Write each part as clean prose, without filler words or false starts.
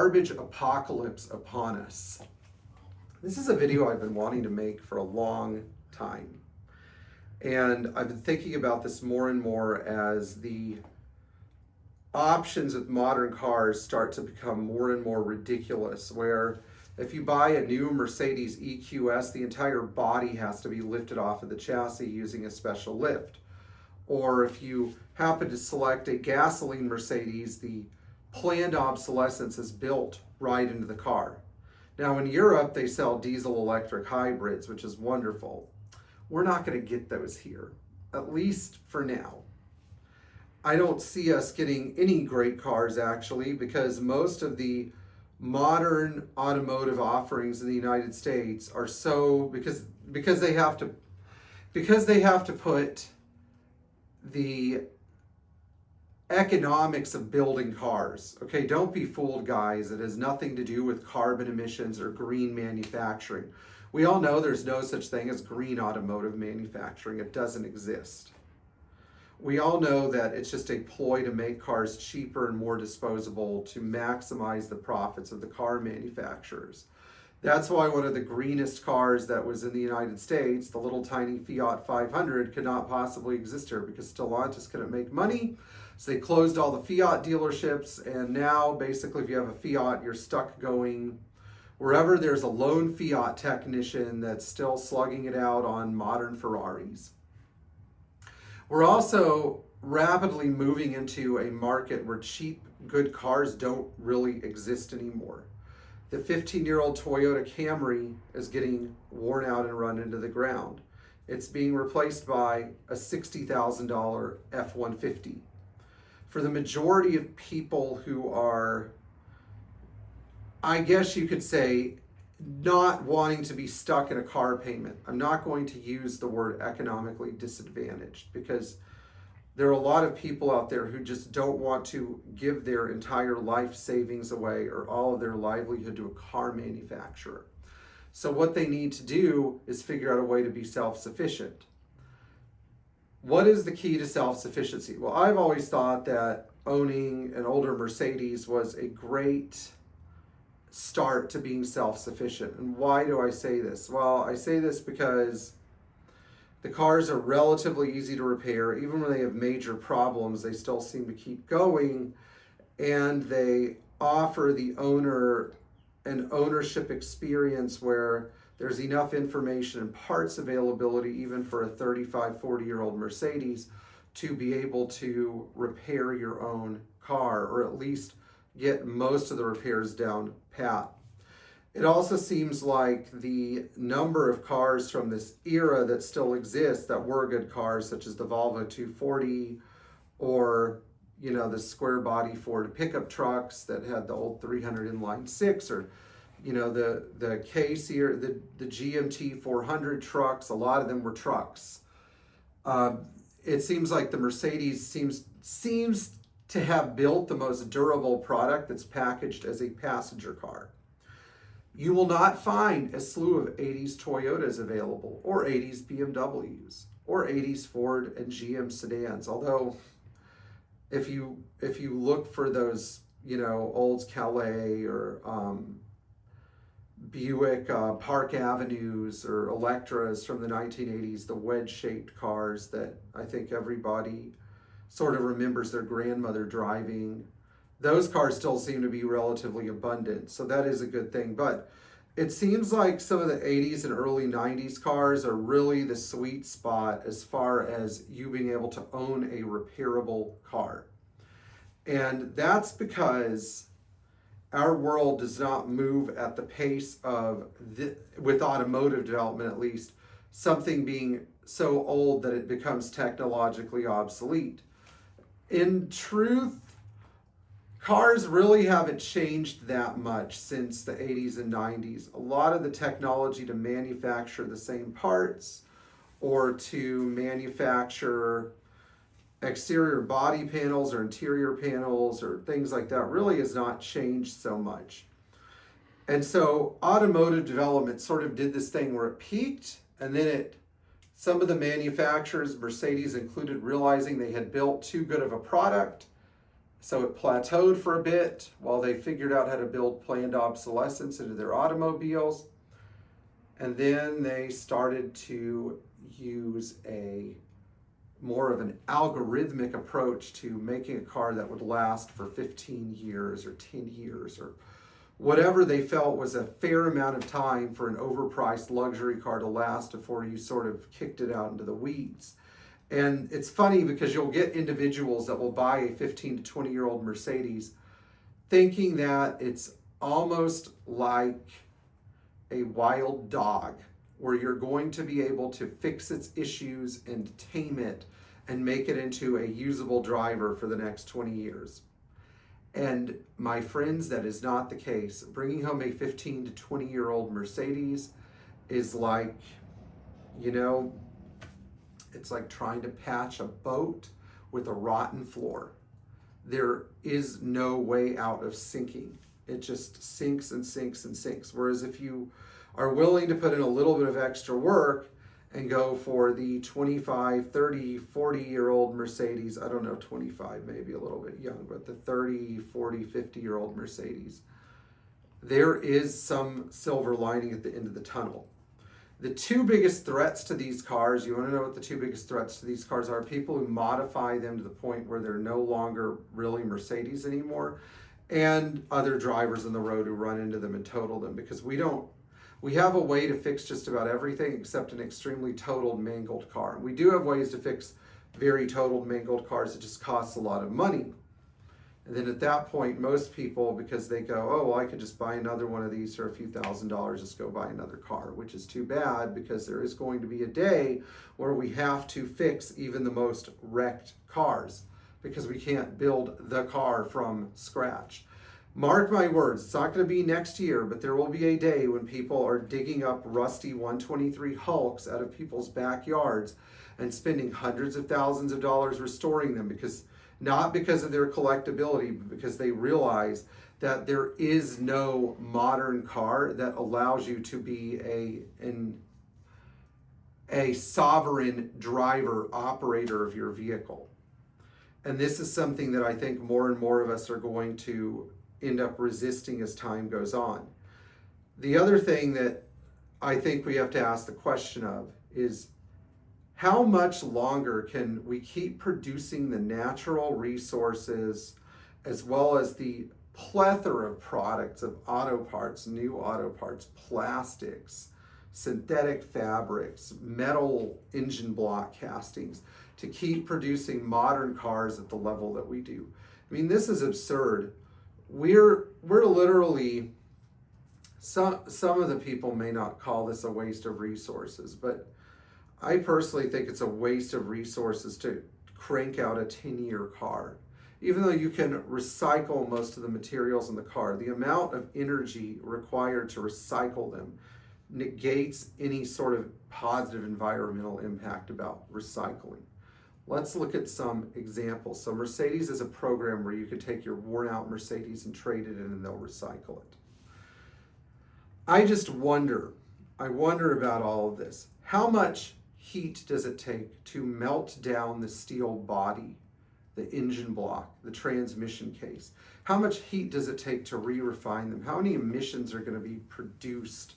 garbage apocalypse upon us. This is a video I've been wanting to make for a long time. And I've been thinking about this more and more as the options with modern cars start to become more and more ridiculous, where if you buy a new Mercedes EQS, the entire body has to be lifted off of the chassis using a special lift. Or if you happen to select a gasoline Mercedes, the planned obsolescence is built right into the car. Now in Europe, they sell diesel-electric hybrids, which is wonderful. We're not going to get those here, at least for now. I don't see us getting any great cars actually, because most of the modern automotive offerings in the United States are because they have to put the economics of building cars. Okay, don't be fooled, guys. It has nothing to do with carbon emissions or green manufacturing. We all know there's no such thing as green automotive manufacturing. It doesn't exist. We all know that it's just a ploy to make cars cheaper and more disposable to maximize the profits of the car manufacturers. That's why one of the greenest cars that was in the United States, the little tiny Fiat 500, could not possibly exist here because Stellantis couldn't make money. So they closed all the Fiat dealerships, and now basically if you have a Fiat, you're stuck going wherever there's a lone Fiat technician that's still slugging it out on modern Ferraris. We're also rapidly moving into a market where cheap, good cars don't really exist anymore. The 15-year-old Toyota Camry is getting worn out and run into the ground. It's being replaced by a $60,000 F-150. For the majority of people who are, I guess you could say, not wanting to be stuck in a car payment. I'm not going to use the word economically disadvantaged, because there are a lot of people out there who just don't want to give their entire life savings away or all of their livelihood to a car manufacturer. So what they need to do is figure out a way to be self-sufficient. What is the key to self-sufficiency? Well, I've always thought that owning an older Mercedes was a great start to being self-sufficient. And why do I say this? Well, I say this because the cars are relatively easy to repair. Even when they have major problems, they still seem to keep going, and they offer the owner an ownership experience where there's enough information and parts availability even for a 35, 40-year-old Mercedes to be able to repair your own car, or at least get most of the repairs down pat. It also seems like the number of cars from this era that still exist that were good cars, such as the Volvo 240 or, you know, the square body Ford pickup trucks that had the old 300 inline six, or, you know, the K-Series, the GMT 400 trucks. A lot of them were trucks. It seems like the Mercedes seems to have built the most durable product that's packaged as a passenger car. You will not find a slew of 80s Toyotas available, or 80s BMWs, or 80s Ford and GM sedans. Although, if you look for those, you know, Olds Calais or Buick Park Avenues or Electras from the 1980s, the wedge-shaped cars that I think everybody sort of remembers their grandmother driving, those cars still seem to be relatively abundant. So that is a good thing. But it seems like some of the 80s and early 90s cars are really the sweet spot as far as you being able to own a repairable car. And that's because our world does not move at the pace of, with automotive development at least, something being so old that it becomes technologically obsolete. In truth, cars really haven't changed that much since the 80s and 90s. A lot of the technology to manufacture the same parts or to manufacture exterior body panels or interior panels or things like that really has not changed so much. And so automotive development sort of did this thing where it peaked, and then some of the manufacturers, Mercedes included, realizing they had built too good of a product, So it plateaued for a bit while they figured out how to build planned obsolescence into their automobiles. And then they started to use a more of an algorithmic approach to making a car that would last for 15 years or 10 years or whatever they felt was a fair amount of time for an overpriced luxury car to last before you sort of kicked it out into the weeds. And it's funny because you'll get individuals that will buy a 15 to 20-year-old Mercedes thinking that it's almost like a wild dog where you're going to be able to fix its issues and tame it and make it into a usable driver for the next 20 years. And my friends, that is not the case. Bringing home a 15 to 20-year-old Mercedes is like, it's like trying to patch a boat with a rotten floor. There is no way out of sinking. It just sinks and sinks and sinks. Whereas if you are willing to put in a little bit of extra work and go for the 25, 30, 40-year-old Mercedes, I don't know, 25, maybe a little bit young, but the 30, 40, 50-year-old Mercedes, there is some silver lining at the end of the tunnel. The two biggest threats to these cars, you want to know what the two biggest threats to these cars are? People who modify them to the point where they're no longer really Mercedes anymore, and other drivers on the road who run into them and total them, because we have a way to fix just about everything except an extremely totaled, mangled car. We do have ways to fix very totaled, mangled cars. It just costs a lot of money. And then at that point, most people, because they go, oh, well, I could just buy another one of these for a few $1,000s, just go buy another car, which is too bad, because there is going to be a day where we have to fix even the most wrecked cars, because we can't build the car from scratch. Mark my words, it's not going to be next year, but there will be a day when people are digging up rusty 123 Hulks out of people's backyards and spending hundreds of thousands of dollars restoring them, not because of their collectability, but because they realize that there is no modern car that allows you to be a sovereign driver, operator of your vehicle. And this is something that I think more and more of us are going to end up resisting as time goes on. The other thing that I think we have to ask the question of is, how much longer can we keep producing the natural resources as well as the plethora of products of auto parts, new auto parts, plastics, synthetic fabrics, metal engine block castings, to keep producing modern cars at the level that we do? I mean, this is absurd. We're literally, some of the people may not call this a waste of resources, but I personally think it's a waste of resources to crank out a 10-year car. Even though you can recycle most of the materials in the car, the amount of energy required to recycle them negates any sort of positive environmental impact about recycling. Let's look at some examples. So Mercedes is a program where you could take your worn out Mercedes and trade it in and they'll recycle it. I wonder about all of this. How much heat does it take to melt down the steel body, the engine block, the transmission case? How much heat does it take to re-refine them? How many emissions are going to be produced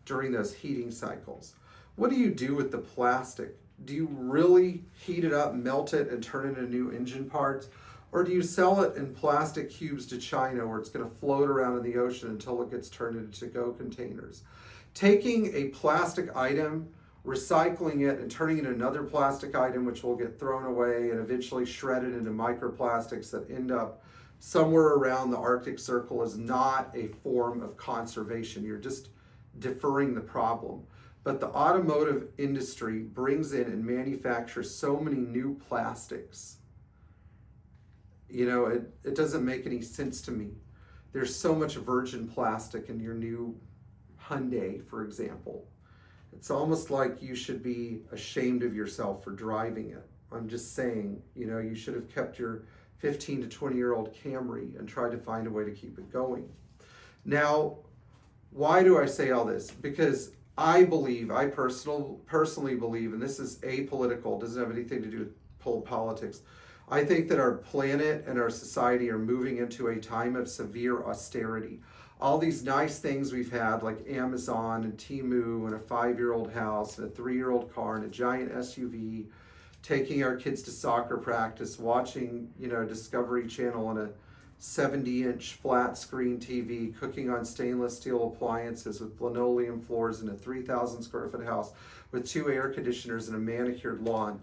during those heating cycles? What do you do with the plastic? Do you really heat it up, melt it, and turn it into new engine parts? Or do you sell it in plastic cubes to China where it's going to float around in the ocean until it gets turned into to-go containers? Taking a plastic item, recycling it, and turning it into another plastic item which will get thrown away and eventually shredded into microplastics that end up somewhere around the Arctic Circle is not a form of conservation. You're just deferring the problem. But the automotive industry brings in and manufactures so many new plastics. It doesn't make any sense to me. There's so much virgin plastic in your new Hyundai, for example. It's almost like you should be ashamed of yourself for driving it. I'm just saying, you should have kept your 15 to 20-year-old Camry and tried to find a way to keep it going. Now, why do I say all this? Because I personally believe, and this is apolitical, doesn't have anything to do with politics, I think that our planet and our society are moving into a time of severe austerity. All these nice things we've had, like Amazon and Temu and a 5-year-old house and a 3-year-old car and a giant SUV, taking our kids to soccer practice, watching, Discovery Channel on a 70-inch flat screen TV, cooking on stainless steel appliances with linoleum floors in a 3,000 square foot house with 2 air conditioners and a manicured lawn.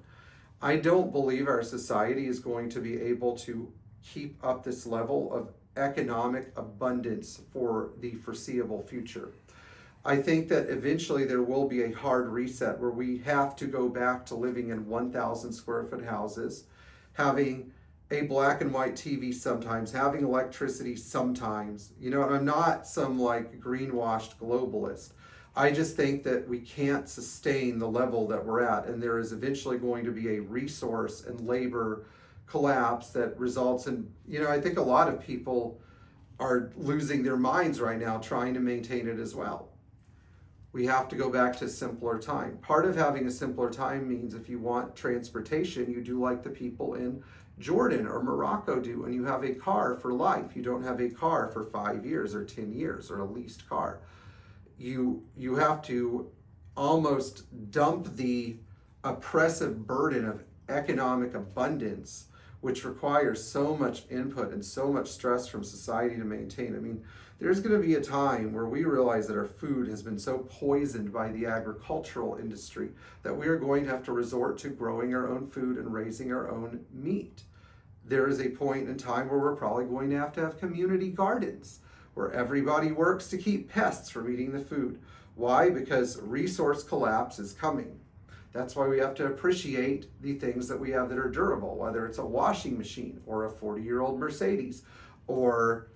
I don't believe our society is going to be able to keep up this level of economic abundance for the foreseeable future. I think that eventually there will be a hard reset where we have to go back to living in 1,000 square foot houses, having a black and white TV sometimes, having electricity sometimes. And I'm not some greenwashed globalist. I just think that we can't sustain the level that we're at, and there is eventually going to be a resource and labor collapse that results in, I think a lot of people are losing their minds right now trying to maintain it as well. We have to go back to simpler time. Part of having a simpler time means if you want transportation, you do like the people in Jordan or Morocco do, and you have a car for life. You don't have a car for 5 years or 10 years or a leased car. You have to almost dump the oppressive burden of economic abundance, which requires so much input and so much stress from society to maintain. I mean, there's going to be a time where we realize that our food has been so poisoned by the agricultural industry that we are going to have to resort to growing our own food and raising our own meat. There is a point in time where we're probably going to have community gardens where everybody works to keep pests from eating the food. Why? Because resource collapse is coming. That's why we have to appreciate the things that we have that are durable, whether it's a washing machine or a 40-year-old Mercedes or,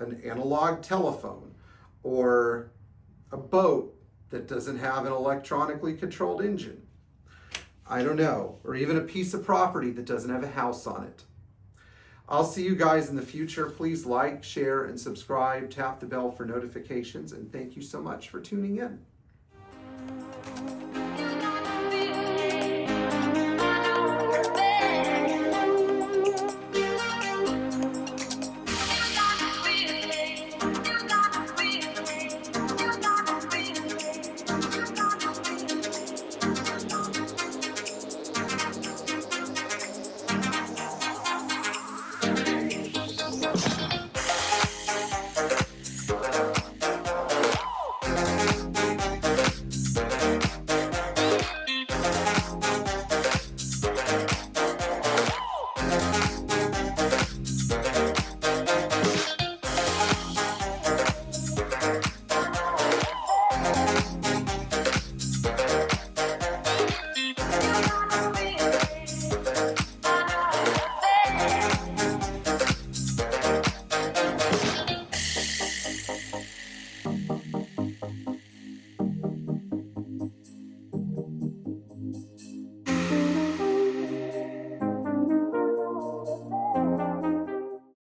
an analog telephone or a boat that doesn't have an electronically controlled engine. I don't know, or even a piece of property that doesn't have a house on it. I'll see you guys in the future. Please like, share, and subscribe. Tap the bell for notifications, and thank you so much for tuning in.